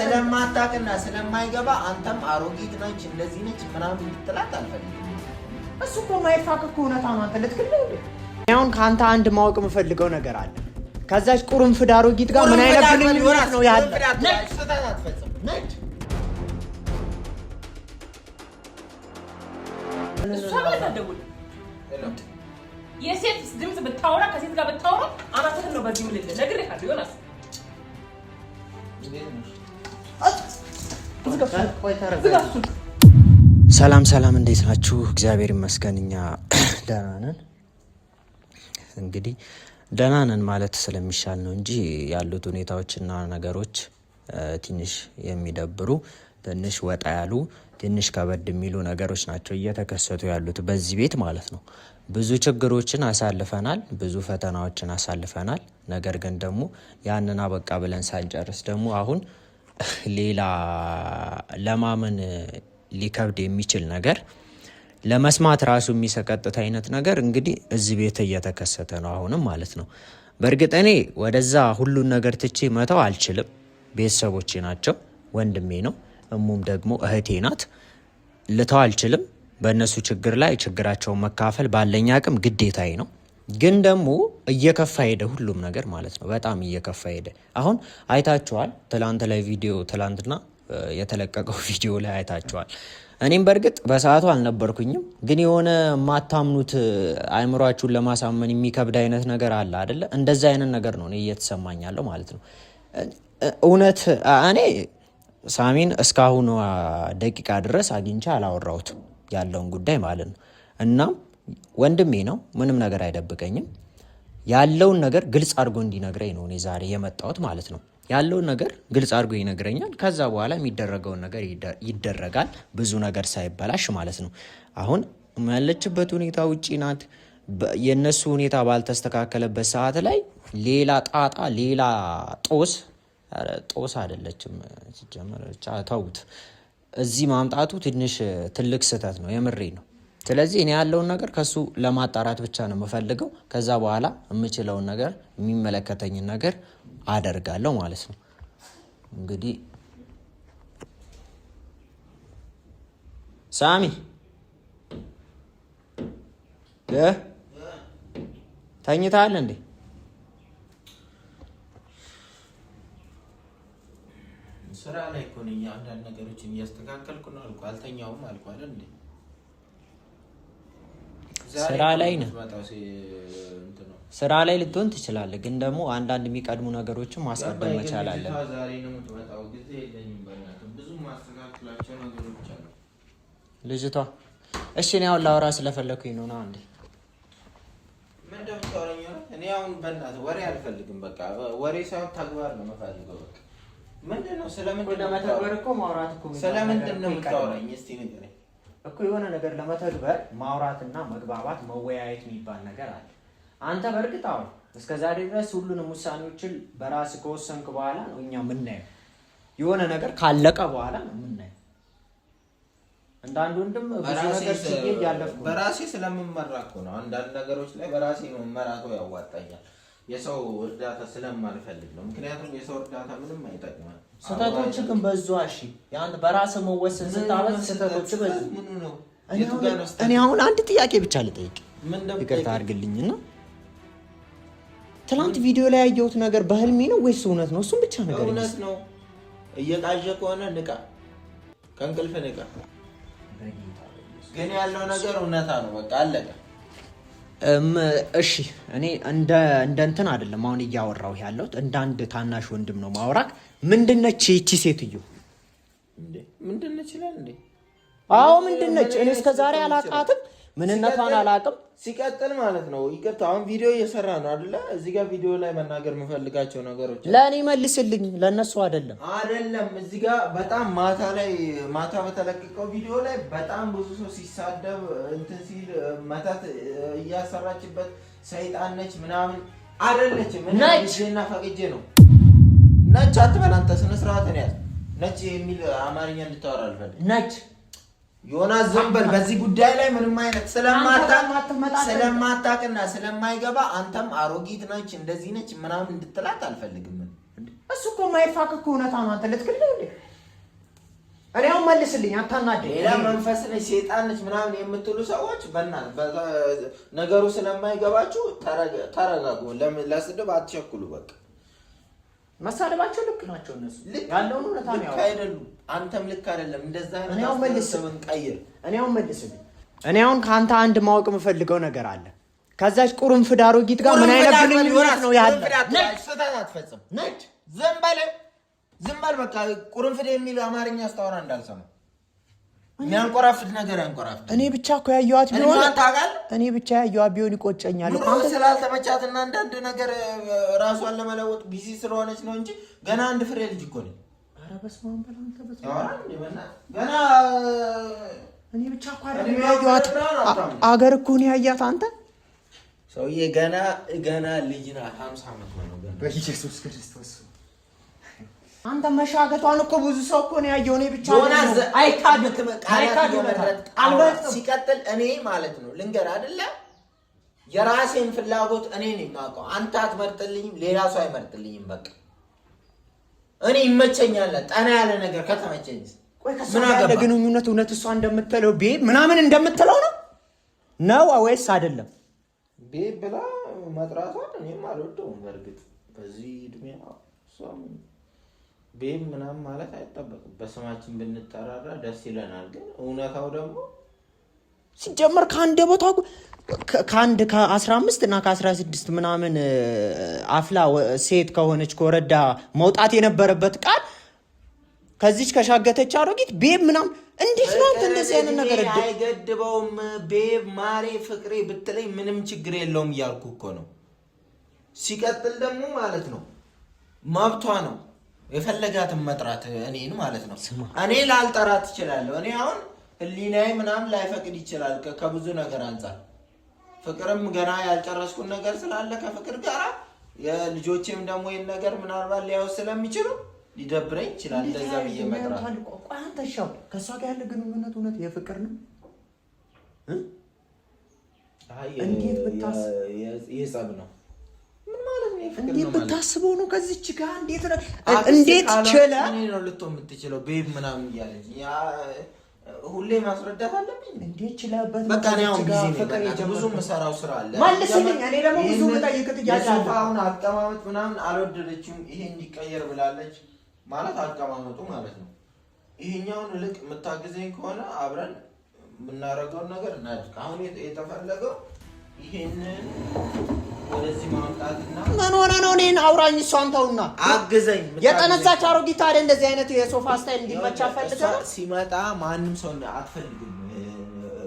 ስለማታውቅና ስለማይገባ አንተም አሮጊት ነች እንደዚህ ነች ምናምን እንድትላት አልፈልግም። እሱ እኮ ማይፋቅ እኮ እውነታ ነው። አንተ ልትክልለው እንዴ? አሁን ከአንተ አንድ ማወቅ የምፈልገው ነገር አለ። ከዛች ቁርንፍድ አሮጊት ጋር ምን አይነት ግንኙነት ነው ያለ? ነጭ እሷ ጋር ደውል። የሴት ድምጽ ብታወራ ከሴት ጋር ብታወራ አናትህን ነው በዚህ ምልል ነግሬሃለሁ። ዮናስ ሰላም እንዴት ናችሁ? እግዚአብሔር ይመስገን እኛ ደህና ነን። እንግዲህ ደህና ነን ማለት ስለሚሻል ነው እንጂ ያሉት ሁኔታዎችና ነገሮች ትንሽ የሚደብሩ ትንሽ ወጣ ያሉ ትንሽ ከበድ የሚሉ ነገሮች ናቸው እየተከሰቱ ያሉት በዚህ ቤት ማለት ነው። ብዙ ችግሮችን አሳልፈናል፣ ብዙ ፈተናዎችን አሳልፈናል። ነገር ግን ደግሞ ያንን አበቃ ብለን ሳንጨርስ ደግሞ አሁን ሌላ ለማመን ሊከብድ የሚችል ነገር ለመስማት ራሱ የሚሰቀጥት አይነት ነገር እንግዲህ እዚህ ቤት እየተከሰተ ነው አሁንም ማለት ነው። በእርግጥ እኔ ወደዛ ሁሉን ነገር ትቼ መተው አልችልም። ቤተሰቦቼ ናቸው፣ ወንድሜ ነው፣ እሙም ደግሞ እህቴ ናት። ልተው አልችልም። በእነሱ ችግር ላይ ችግራቸውን መካፈል ባለኝ አቅም ግዴታዬ ነው። ግን ደግሞ እየከፋ ሄደ ሁሉም ነገር ማለት ነው። በጣም እየከፋ ሄደ። አሁን አይታችኋል፣ ትላንትና የተለቀቀው ቪዲዮ ላይ አይታችኋል። እኔም በእርግጥ በሰዓቱ አልነበርኩኝም፣ ግን የሆነ የማታምኑት አእምሯችሁን ለማሳመን የሚከብድ አይነት ነገር አለ አይደለ? እንደዛ አይነት ነገር ነው እኔ እየተሰማኝ ያለው ማለት ነው። እውነት እኔ ሳሚን እስካሁኑ ደቂቃ ድረስ አግኝቼ አላወራሁትም ያለውን ጉዳይ ማለት ነው። እናም ወንድሜ ነው፣ ምንም ነገር አይደብቀኝም። ያለውን ነገር ግልጽ አድርጎ እንዲነግረኝ ነው እኔ ዛሬ የመጣሁት ማለት ነው። ያለውን ነገር ግልጽ አድርጎ ይነግረኛል። ከዛ በኋላ የሚደረገውን ነገር ይደረጋል፣ ብዙ ነገር ሳይበላሽ ማለት ነው። አሁን ያለችበት ሁኔታ ውጪ ናት። የእነሱ ሁኔታ ባልተስተካከለበት ሰዓት ላይ ሌላ ጣጣ፣ ሌላ ጦስ አይደለችም ሲጀመር፣ ተውት። እዚህ ማምጣቱ ትንሽ ትልቅ ስህተት ነው፣ የምሬ ነው። ስለዚህ እኔ ያለውን ነገር ከሱ ለማጣራት ብቻ ነው የምፈልገው። ከዛ በኋላ የምችለውን ነገር የሚመለከተኝን ነገር አደርጋለሁ ማለት ነው። እንግዲህ ሳሚ ተኝተሃል እንዴ? ስራ ላይ እኮ ነኝ። አንዳንድ ነገሮችን እያስተካከልኩ ነው። አልተኛውም አልኩ አይደል እንዴ? ስራ ላይ ነህ። ስራ ላይ ልትሆን ትችላለህ፣ ግን ደግሞ አንዳንድ የሚቀድሙ ነገሮችን ማስቀደም መቻል አለብህ። ዛሬ ነው የምትመጣው፣ ጊዜ የለኝም። በእናትህ ብዙ ማስተካከላቸው ነገሮች አሉ። ልጅቷ እሺ፣ እኔ አሁን ላወራ ስለፈለኩኝ ነው። አንዴ ምን እንደምታወራኝ ነው? እኔ አሁን በእናትህ ወሬ አልፈልግም። በቃ ወሬ ሳይሆን ተግባር ነው የምፈልገው። በቃ ምንድን ነው? ስለምንድን ነው ለመተግበር እኮ ማውራት እኮ ስለምንድን ነው የምታወራኝ? እስቲ ንገረኝ እኮ። የሆነ ነገር ለመተግበር ማውራትና መግባባት መወያየት የሚባል ነገር አለ። አንተ በእርግጥ አሁን እስከዛሬ ድረስ ሁሉንም ውሳኔዎችን በራስ ከወሰንክ በኋላ ነው እኛ የምናየው። የሆነ ነገር ካለቀ በኋላ ነው የምናየው። እንዳንድ ወንድም ብዙ ነገር ሲገኝ ያለፈው በራሴ ስለምመራ እኮ ነው። አንዳንድ ነገሮች ላይ በራሴ መመራቱ ያዋጣኛል። የሰው እርዳታ ስለማልፈልግ ነው። ምክንያቱም የሰው እርዳታ ምንም አይጠቅምም። ስህተቶች ግን በዙ። እሺ ያንተ በራስ መወሰን ስታበዝ ስህተቶች በዙ። እኔ አሁን አንድ ጥያቄ ብቻ ልጠይቅ፣ ይቅርታ አድርግልኝና ትላንት ቪዲዮ ላይ ያየሁት ነገር በህልሜ ነው ወይስ እውነት ነው? እሱም ብቻ ነገር እውነት ነው። እየቃዠ ከሆነ ንቃ፣ ከእንቅልፍ ንቃ። ግን ያለው ነገር እውነታ ነው። በቃ አለቀ። እሺ እኔ እንደ እንትን አይደለም አሁን እያወራሁ ያለሁት፣ እንደ አንድ ታናሽ ወንድም ነው ማውራት። ምንድነች ይቺ ሴትዮ እንዴ? ምንድነች ይላል እንዴ? አዎ ምንድነች? እኔ እስከዛሬ አላውቃትም፣ ምንነቷን አላውቅም። ሲቀጥል ማለት ነው ይቅርታ፣ አሁን ቪዲዮ እየሰራ ነው አይደለ? እዚህ ጋር ቪዲዮ ላይ መናገር የምፈልጋቸው ነገሮች ለእኔ መልስልኝ፣ ለእነሱ አይደለም። እዚህ ጋር በጣም ማታ በተለቀቀው ቪዲዮ ላይ በጣም ብዙ ሰው ሲሳደብ እንትን ሲል መተት እያሰራችበት ሰይጣን ነች ምናምን አይደለችም። ነችና ፈቅጄ ነው ነች አትበል አንተ፣ ስነ ስርዓትን ያዝ። ነች የሚል አማርኛ እንድታወራ አልፈልግም። ነች ዮናስ ዘንበል በዚህ ጉዳይ ላይ ምንም አይነት ስለማታውቅና ስለማይገባ አንተም አሮጊት ነች እንደዚህ ነች ምናምን እንድትላት አልፈልግም። እሱ እኮ የማይፋቅ እኮ እውነታ ነው። አንተ ልትክልኝ እንዴ? እኔ አሁን መልስልኝ፣ አታናደኝ። ሌላ መንፈስ ነች ሴጣን ነች ምናምን የምትሉ ሰዎች ነገሩ ስለማይገባችሁ ተረጋጉ። ለስድብ አትቸኩሉ። በቃ መሳደባቸው ልክ ናቸው እነሱ ያለውን እውነታ ነው። ልክ አይደሉም። አንተም ልክ አይደለም። እንደዛ አይነት እኔ አሁን መልስልኝ፣ ቀይር። እኔ አሁን ከአንተ አንድ ማወቅ የምፈልገው ነገር አለ። ከዛች ቁርንፍድ አሮጊት ጋር ምን አይነት ግንኙነት ነው ያለ? ስህተት አትፈጽም። ነጭ ዝም በል በቃ። ቁርንፍድ የሚል አማርኛ አስተዋራ እንዳልሰማ። የሚያንቆራፍድ ነገር ያንቆራፍድ። እኔ ብቻ እኮ ያየኋት ቢሆን ይቆጨኛል። አንተ ስላልተመቻትና አንዳንድ ነገር ራሷን ለመለወጥ ቢዚ ስለሆነች ነው እንጂ ገና አንድ ፍሬ ልጅ እኮ ነኝ። ኧረ በስመ አብ በል አንተ በስመ አብ። ገና እኔ ብቻ እኮ አይደለም ያየኋት፣ አገር እኮ ነው ያያት አንተ ሰውዬ። ገና ልጅ ናት። 50 ዓመት ነው ገና። በኢየሱስ ክርስቶስ አንተ መሻገቷን እኮ ብዙ ሰው እኮ ነው ያየው። እኔ ብቻ አይካድም። ሲቀጥል እኔ ማለት ነው ልንገርህ አይደለ፣ የራሴን ፍላጎት እኔ ነኝ የማውቀው። አንተ አትመርጥልኝም፣ ሌላ ሰው አይመርጥልኝም። በቃ እኔ ይመቸኛል ጠና ያለ ነገር ከተመቸኝ። ቆይ ከሷ ያለ ግንኙነት እውነት እሷ እንደምትለው ቤብ ምናምን እንደምትለው ነው ወይስ አይደለም? ቤብ ብላ መጥራቷን እኔም አልወደውም። በእርግጥ በዚህ እድሜ እሷም ቤብ ምናምን ማለት አይጠበቅም። በስማችን ብንጠራራ ደስ ይለናል። ግን እውነታው ደግሞ ሲጀመር ከ15 እና ከ16 ምናምን አፍላ ሴት ከሆነች ከወረዳ መውጣት የነበረበት ቃል ከዚች ከሻገተች አሮጊት ቤብ ምናምን እንዴት ነው አንተ እንደዚህ አይነት ነገር አይገድበውም? ቤብ ማሬ ፍቅሬ ብትለኝ ምንም ችግር የለውም እያልኩ እኮ ነው። ሲቀጥል ደግሞ ማለት ነው መብቷ ነው የፈለጋትን መጥራት እኔን ማለት ነው። እኔ ላልጠራት እችላለሁ። እኔ አሁን ህሊናዬ ምናምን ላይፈቅድ ይችላል ከብዙ ነገር አንፃር። ፍቅርም ገና ያልጨረስኩን ነገር ስላለ ከፍቅር ጋር የልጆቼም ደግሞ ይህን ነገር ምናልባት ሊያዩ ስለሚችሉ ሊደብረኝ ይችላል። እንደዛ ብዬ መጥራት አንተ ሻው ከእሷ ጋር ያለ ግንኙነት እውነት የፍቅር ነው? እንዴት የጸብ ነው? እንዴት ብታስበው ነው ከዚች ጋር እንዴት ችለ ነው ልትሆን የምትችለው? ቤብ ምናምን እያለች ሁሌ ማስረዳት አለብኝ። እንዴት ችለበት? በቃ እኔ አሁን ጊዜ ነው ብዙ የምሰራው ስራ አለ። መልስልኝ። እኔ ደግሞ ብዙ መጠየቅ ትያለሽ። አሁን አቀማመጥ ምናምን አልወደደችም። ይሄ እንዲቀየር ብላለች ማለት አቀማመጡ ማለት ነው። ይሄኛውን ልክ የምታግዘኝ ከሆነ አብረን የምናደርገውን ነገር እናድርግ። አሁን የተፈለገው ይሄንን ወደዚህ ማምጣትና ምን ሆነ ነው? እኔን አውራኝ እሷን ተውና አግዘኝ። የጠነዛች አሮጊት አይደል እንደዚህ አይነት የሶፋ ስታይል እንዲመቻ ፈልገህ ሲመጣ ማንም ሰው አትፈልግም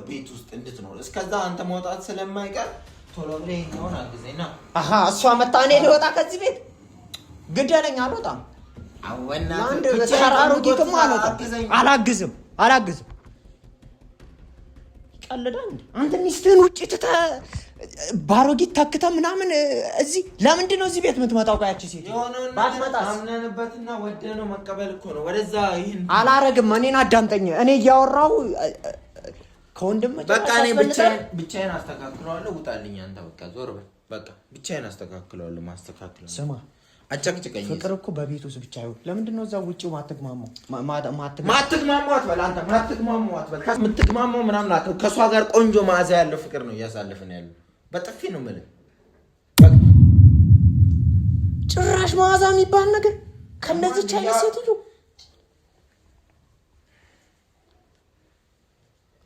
ቤት ውስጥ እንድትኖር። እስከዛ አንተ መውጣት ስለማይቀር ቶሎ ብለህ ይሄኛውን አግዘኝና እሷ መጣ እኔ ልወጣ ከዚህ ቤት ግደለኝ። አልወጣም። አወና አንድ አሮጊትም አላግዝም። ይቀልዳል እንዴ? አንተ ሚስትህን ውጪ ትተህ ባሮጊት ተክተ ምናምን እዚህ ለምንድን ነው እዚህ ቤት የምትመጣው? ቆያቺ ሴት ባትመጣስ አምነንበትና ወደነው መቀበል እኮ ነው። ወደዛ ይሄን አላረግም። እኔን አዳምጠኝ። እኔ እያወራው ከወንድም በቃ እኔ ብቻዬን አስተካክለዋለሁ። ውጣልኝ አንተ በቃ ዞር በል። በቃ ብቻዬን አስተካክለዋለሁ። ማስተካክለው ስማ፣ አጨቅጭቀኝ። ፍቅር እኮ በቤት ውስጥ ብቻ ይሁን። ለምንድን ነው እዛ ውጪው ማትግማማው? ማትግማማው አትበል አንተ። ማትግማማው አትበል። ከምትግማማው ምናምን አትበል። ከሷ ጋር ቆንጆ መዓዛ ያለው ፍቅር ነው እያሳለፍን ያለው። በጥፊ ነው የምልህ። ጭራሽ መዓዛ የሚባል ነገር ከነዚህች አይነት ሴትዮ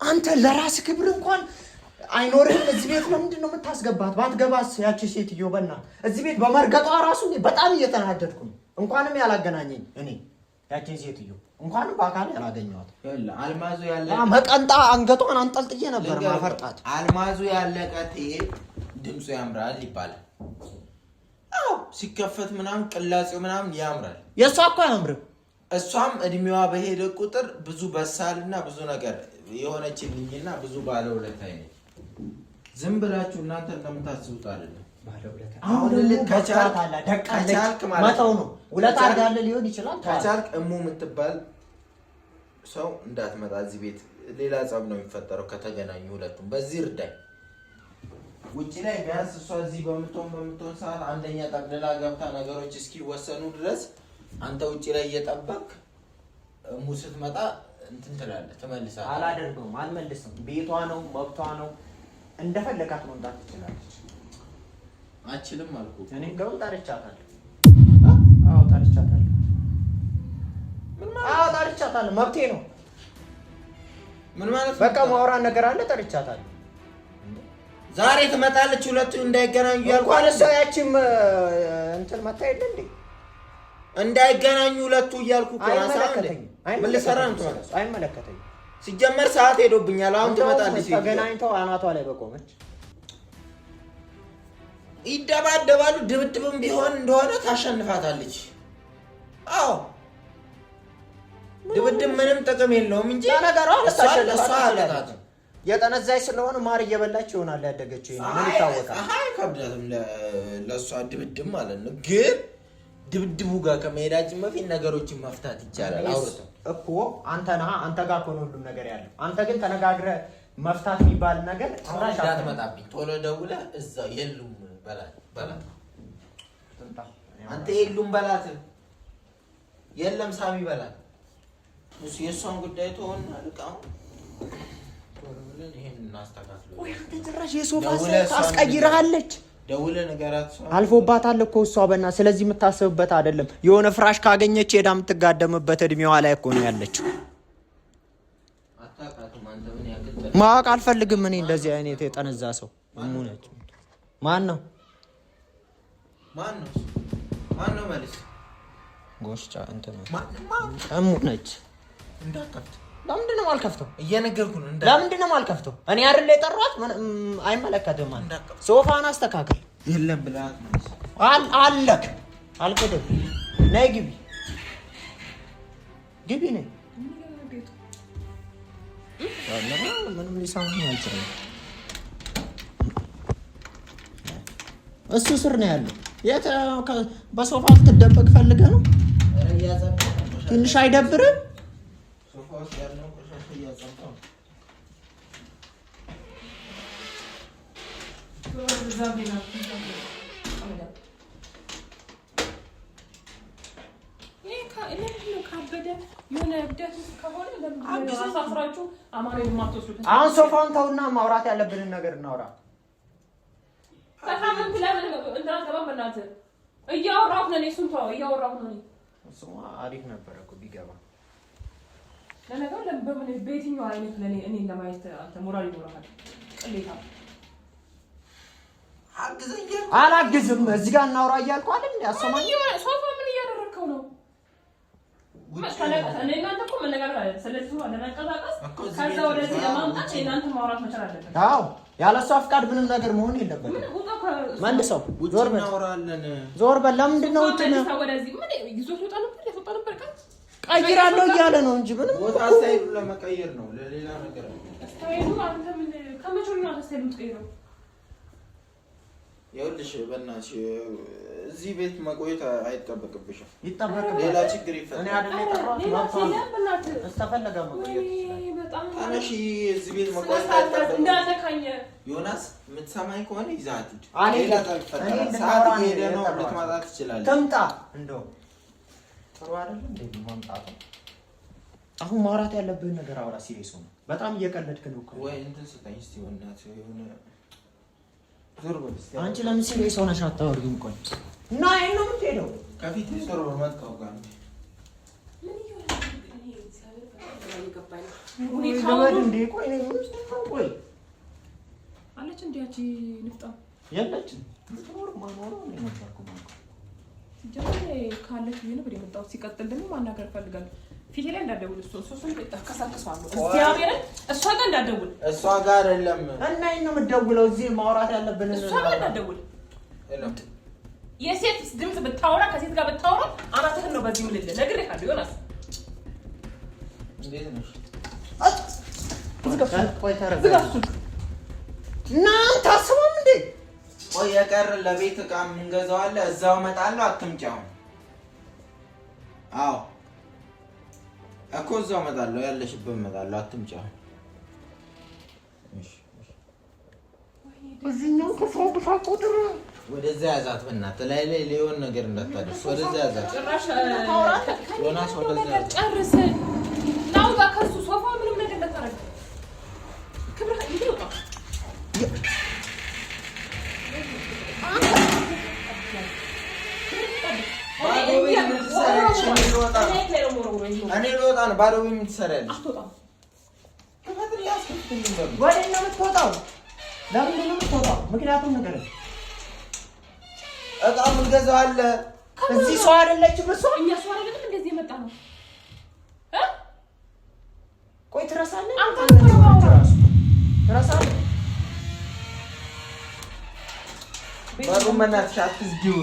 አንተ ለራስ ክብር እንኳን አይኖርህም። እዚህ ቤት ለምንድን ነው የምታስገባት? ባትገባስ ያቺ ሴትዮ በእናትህ እዚህ ቤት በመርገጧ ራሱ በጣም እየተናደድኩ ነው። እንኳንም ያላገናኘኝ እኔ ያቺን ሴትዮ እንኳንም በአካል ያላገኘኋት አልማዙ ያለ መቀንጣ አንገቷን አንጠልጥዬ ነበር ማፈርጣት። አልማዙ ያለቀት ይሄ ድምፁ ያምራል ይባላል። አዎ ሲከፈት ምናምን ቅላጼው ምናምን ያምራል። የእሷ እኮ አያምርም። እሷም እድሜዋ በሄደ ቁጥር ብዙ በሳልና ብዙ ነገር የሆነችልኝና ብዙ ባለውለታ አይነት ዝም ብላችሁ እናንተ እንደምታስቡት አይደለም። አሁን ከቻልክ መተው ነው ውለታ አዳለ ሊሆን ይችላል። ከቻልክ እሙ የምትባል ሰው እንዳትመጣ እዚህ ቤት። ሌላ ጸብ ነው የሚፈጠረው ከተገናኙ ሁለቱም። በዚህ እርዳኝ። ውጪ ላይ ቢያንስ እሷ እዚህ በምትሆን ሰዓት አንደኛ ጠቅልላ ገብታ ነገሮች እስኪወሰኑ ድረስ አንተ ውጪ ላይ እየጠበቅ ሙስት መጣ እንትን ትላለህ ተመልሳለህ። አላደርገውም አልመልስም። ቤቷ ነው መብቷ ነው እንደፈለጋት መምጣት ትችላለች። አችልም አልኩ እኔ እንደውም ጠርቻታለሁ። አዎ ጠርቻታለሁ። ምን ማለት? አዎ ጠርቻታለሁ መብቴ ነው። ምን ማለት? በቃ ማውራት ነገር አለ ጠርቻታለሁ። ዛሬ ትመጣለች ሁለቱ እንዳይገናኙ ያልኩ አለሷ ያቺም እንትን መታ አይደል እንዴ እንዳይገናኙ ሁለቱ እያልኩ አይመለከተኝም። ምን ልሰራ ነው ማለት? አይመለከተኝም። ሲጀመር ሰዓት ሄዶብኛል። አሁን ትመጣለች። ተገናኝተው አናቷ ላይ በቆመች ይደባደባሉ። ድብድብም ቢሆን እንደሆነ ታሸንፋታለች። አዎ ድብድብ ምንም ጥቅም የለውም እንጂ ነገሩ እሷ አለታት የጠነዛይ ስለሆነ ማር እየበላች ይሆናል ያደገችው። ምን ይታወቃል? አይ ከብዳትም ለእሷ ድብድብ ማለት ነው። ግን ድብድቡ ጋር ከመሄዳችን በፊት ነገሮችን መፍታት ይቻላል። አውርተው እኮ አንተ ጋር እኮ ነው ሁሉም ነገር ያለው። አንተ ግን ተነጋግረህ መፍታት የሚባል ነገር ጭራሽ አትመጣብኝ። ቶሎ ደውለህ እዛው የሉም በላት። አንተ የሉም በላት። የለም ሳሚ በላት። እሱ የእሷን ጉዳይ ተወና ልቃው ደውለን ይሄን እናስተካክለው። ወይ አንተ ጭራሽ የሶፋ ሰዓት አስቀይራለች። ደውለህ ንገራት። አልፎባታል እኮ እሷ በእና ስለዚህ የምታስብበት አይደለም። የሆነ ፍራሽ ካገኘች ሄዳ የምትጋደምበት እድሜዋ ላይ እኮ ነው ያለችው። አታውቃትም አንተ ምን ያክል ማወቅ አልፈልግም እኔ እንደዚህ አይነት የጠነዛ ሰው ሙነች። ማን ነው ማለት ጎሽጫ እንትን ሙነች እንዳከፍት ለምንድን ነው የማልከፍተው? እየነገርኩህ ነው። ለምንድን ነው የማልከፍተው? እኔ አይደል የጠራሁት? አይመለከትም ማለት ሶፋን አስተካክል። የለም ብለሃት ማለት አለክ አልከደም። ነይ ግቢ ነይ። ምንም ሊሰማኝ አልችልም። እሱ ስር ነው ያለው። የት በሶፋ ልትደበቅ ፈልገህ ነው? ትንሽ አይደብርም? አሁን ሶፋውን ተውና ማውራት ያለብንን ነገር እናውራ። እሱማ አሪፍ ነበረ እኮ ቢገባ። ለነገሩ በምን በየትኛው አይነት ለኔ እኔን ለማየት አንተ ሞራል ይኖርሃል? ቅሌታ አላግዝም። እዚህ ጋር እናውራ እያልኩ አይደል እንዴ? አሰማኝ። ሶፋ ምን እያደረግከው ነው? እኔ እናንተ እኮ መነጋገር አለ። ስለዚህ ሶፋ ለመንቀሳቀስ ከዛ ወደዚህ ለማምጣት እናንተ ማውራት መቻል አለበት። አዎ ያለ እሷ ፍቃድ ምንም ነገር መሆን የለበትም። መልሰው ዞር በል። ለምንድን ነው ውጭ ነው ወደዚህ ምን ይዞት ወጣ ነበር ቀይራለሁ እያለ ነው እንጂ ምንም ቦታ ስታይሉን ለመቀየር ነው፣ ለሌላ ነገር አይደለም። ስታይሉ አንተ ምን ከመቼ ነው ስታይሉን ትቀይረው? ይኸውልሽ በእናትሽ እዚህ ቤት መቆየት አይጠበቅብሽም። ይጠበቅብሽ ሌላ ችግር ይፈጠራል። እኔ አይደል የጠራሁት ነው። ተፈለገ መቆየት በጣም ታነሺ። እዚህ ቤት መቆየት አይጠበቅብሽም። እንዳለካኝ ዮናስ የምትሰማኝ ከሆነ ይዛት ሂድ። ሌላ ይፈጠራል። ሰዓት ሄደ ነው ልትመጣ ትችላለች። ትምጣ። እንደው ጥሩ አይደለም እንዴ ማምጣቱ? አሁን ማውራት ያለብን ነገር አውራ። ሲሪየስ ነው። በጣም እየቀለድክ ነው እኮ። ወይ እንትን ስጠኝ እስቲ በእናትህ የሆነ ዞር በል እስቲ። አንቺ ለምን ሲሪየስ ሆነሽ አታወሪም? ቆይ እና ይሄን ነው የምትሄደው? ከፊት ዞር በመጣው ጋር ምን ይሆናል? እንዴ ቆይ ነው ቆይ አለች እንዴ አንቺ ንፍጣ የለችም። ዞር ማኖር ነው የመጣኩ ማለት ጀምሬ ካለች ይሄን ብሬ መጣው። ሲቀጥል ደግሞ ማናገር ፈልጋለሁ። ፊቴ ላይ እንዳደውል እሱን ተከሳከሳለሁ። እግዚአብሔርን እሷ ጋር እንዳደውል። እሷ ጋር አይደለም እና ይሄን ነው የምትደውለው። እዚህ ማውራት ያለብን እሷ ጋር እንዳደውል። የሴት ድምጽ ብታወራ ከሴት ጋር ብታወራ አናትህን ነው በዚህ ምልል ነግሬሃለሁ። ዮናስ እንዴት ነሽ? ቆይ ተረጋጋ። እናንተ አስበም እንዴ? ቆይ የቀረ ለቤት ዕቃ የምንገዛው አለ። እዛው እመጣለሁ። አትምጫው። አዎ እኮ እዛው እመጣለሁ። ያለሽበት እመጣለሁ። አትምጫው። እሺ እዚህኛው ከሰው ብሳ ቁጥር ወደዛ ያዛት በእናትህ ላይ ሊሆን ነገር እንዳታደርስ ወደዛ ያዛት ዮናስ ወደዛ ጨርስ ናውጣ ከሱ ሶፋ ምንም ነገር እንዳታረግ ክብር ይወጣ እኔ ልወጣ ነው ባዶ ቤት የምትሰሪያለሽ አትወጣም ወዴት ነው የምትወጣው ለምንድን ነው የምትወጣው ምክንያቱም ነገር እቃ ምን ገዛው አለ እዚህ ሰው አይደለችም እሷ እኛ ሰው አይደለም እንደዚህ የመጣ ነው ቆይ ትረሳለህ አንተ ትረሳለህ ባሩም መናትሽ አትዝጊው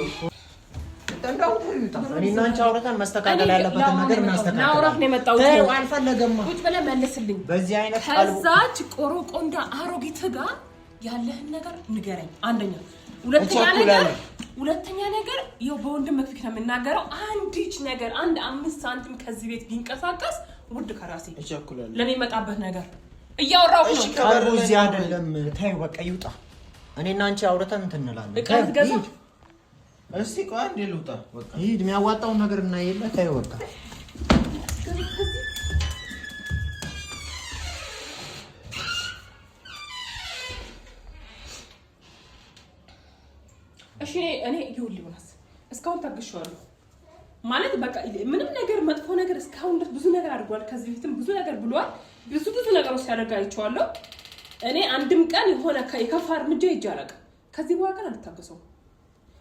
እንደው ተይውጣ እኔና አንቺ አውርተን መስተካከል ያለበትን ነገር እናስተካክል ናውራት ነው የመጣው ተይው አልፈለገም ቁጭ ብለህ መልስልኝ በዚህ አይነት ከዛች ቆሮቆንዳ አሮጊት ጋር ያለህን ነገር ንገረኝ አንደኛ ሁለተኛ ነገር ይኸው በወንድም መክፊት ነው የምናገረው አንዲች ነገር አንድ 5 ሳንቲም ከዚህ ቤት ቢንቀሳቀስ ውድ ከራሴ እቸኩላለሁ ለሚመጣበት ነገር እያወራሁ ነው ቀርቦ እዚህ አይደለም ተይው በቃ ይውጣ እኔና አንቺ አውርተን እንትን እንላለን እቃ ትገዛ እስቲ ቆይ አንዴ ልውጣ በቃ ይሄ የሚያዋጣው ነገር እና የለ ተይው በቃ እሺ እኔ ይሁን ሊሆንስ እስካሁን ታግሻለሁ ማለት በቃ ምንም ነገር መጥፎ ነገር እስካሁን ብዙ ነገር አድርጓል ከዚህ በፊትም ብዙ ነገር ብሏል ብዙ ነገሮች ሲያደርግ አይቼዋለሁ እኔ አንድም ቀን የሆነ የከፋ እርምጃ ይጃላቅ ከዚህ በኋላ ግን አልታገሰው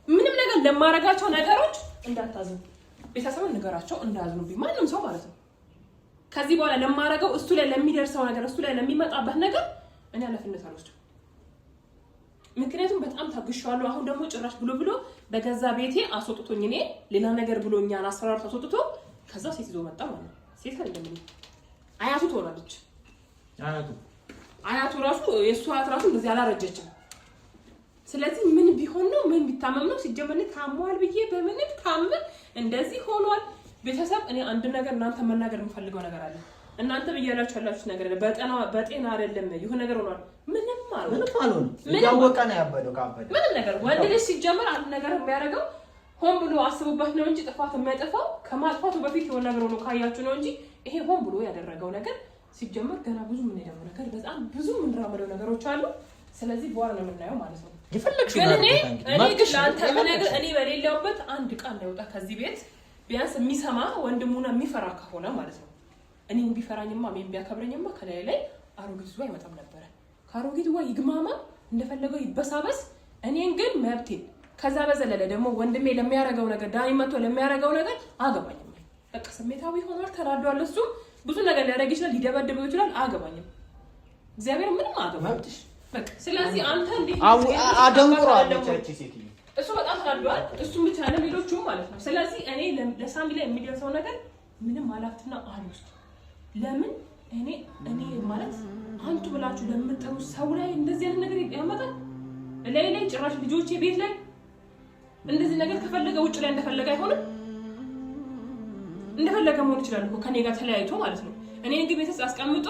ምንም ነገር ለማረጋቸው ነገሮች እንዳታዝኑ ቤተሰብን ነገራቸው እንዳያዝኑብኝ ማንንም ሰው ማለት ነው ከዚህ በኋላ ለማረጋው እሱ ላይ ለሚደርሰው ነገር እሱ ላይ ለሚመጣበት ነገር እኔ ኃላፊነት አልወስድም ምክንያቱም በጣም ታግሻለሁ አሁን ደግሞ ጭራሽ ብሎ በገዛ ቤቴ አስወጥቶኝ እኔ ሌላ ነገር ብሎኛል አስፈራርቶ አስወጥቶ ከዛ ሴት ይዞ መጣ ማለት ነው ሴት አይደለም አያቱ ትሆናለች አያቱ ራሱ የሷ አትራሱ እንደዚህ አላረጀችም ስለዚህ ምን ቢሆን ነው ምን ቢታመም ነው ሲጀመር ታሟል ብዬ በምንም ታመም እንደዚህ ሆኗል ቤተሰብ እኔ አንድ ነገር እናንተ መናገር የምፈልገው ነገር አለ እናንተ በየላችሁ ያላችሁ ነገር አለ በጤና አይደለም ይሁን ነገር ሆኗል ምንም አልሆነ ያወቀ ነው ያበደው ካበደ ምንም ነገር ወንድ ልጅ ሲጀመር አንድ ነገር የሚያደርገው ሆን ብሎ አስቡበት ነው እንጂ ጥፋት የማይጠፋው ከማጥፋቱ በፊት የሆነ ነገር ሆኖ ካያችሁ ነው እንጂ ይሄ ሆን ብሎ ያደረገው ነገር ሲጀመር ገና ብዙ ምን ያደረገው ነገር በጣም ብዙ ምን ራመደው ነገሮች አሉ ስለዚህ በኋላ ነው የምናየው ማለት ነው ይፈልክሽ እኔ ግን ላንተ ነገር እኔ በሌለውበት አንድ ቃል ነው ወጣ ከዚህ ቤት ቢያንስ የሚሰማ ወንድሙና የሚፈራ ከሆነ ማለት ነው እኔን ቢፈራኝማ ምን ቢያከብረኝማ ከላይ አሮጊት ዙ አይመጣም ነበር ካሮጊት ወይ ይግማማ እንደፈለገው ይበሳበስ እኔን ግን መብቴ ከዛ በዘለለ ደግሞ ወንድሜ ለሚያረጋው ነገር ዳኒ መጥቶ ለሚያረጋው ነገር አገባኝም በቃ ስሜታዊ ሆኗል ተናዷል እሱ ብዙ ነገር ሊያደርግ ይችላል ሊደበድበው ይችላል አገባኝም እግዚአብሔር ምንም አገባኝሽ በቃ ስለዚህ አንተ እንዴት አደንቁራ አለች ሴት እሱ በጣም ተናዷል እሱም ብቻ ነው ሌሎቹ ማለት ነው ስለዚህ እኔ ለሳሚ ላይ የሚደርሰው ነገር ምንም አላፍትና አልወስድ ለምን እኔ ማለት አንቱ ብላችሁ ለምትጠሩ ሰው ላይ እንደዚህ አይነት ነገር ያመጣል ላይ ጭራሽ ልጆቼ ቤት ላይ እንደዚህ ነገር ከፈለገ ውጭ ላይ እንደፈለገ አይሆንም እንደፈለገ መሆን ይችላል እኮ ከኔ ጋር ተለያይቶ ማለት ነው እኔ ግን ቤተስ አስቀምጦ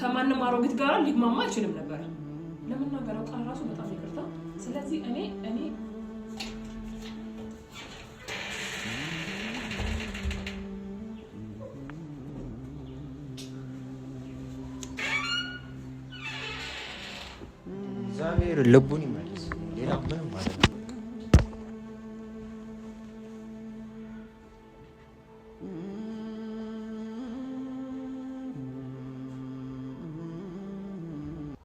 ከማንም አሮጊት ጋር ሊግማማ አይችልም ነበር ለምን ነገረው ቃል ራሱ በጣም ይቅርታ ስለዚህ እኔ እግዚአብሔር ልቡን ይመልስ ሌላ ምንም ማለት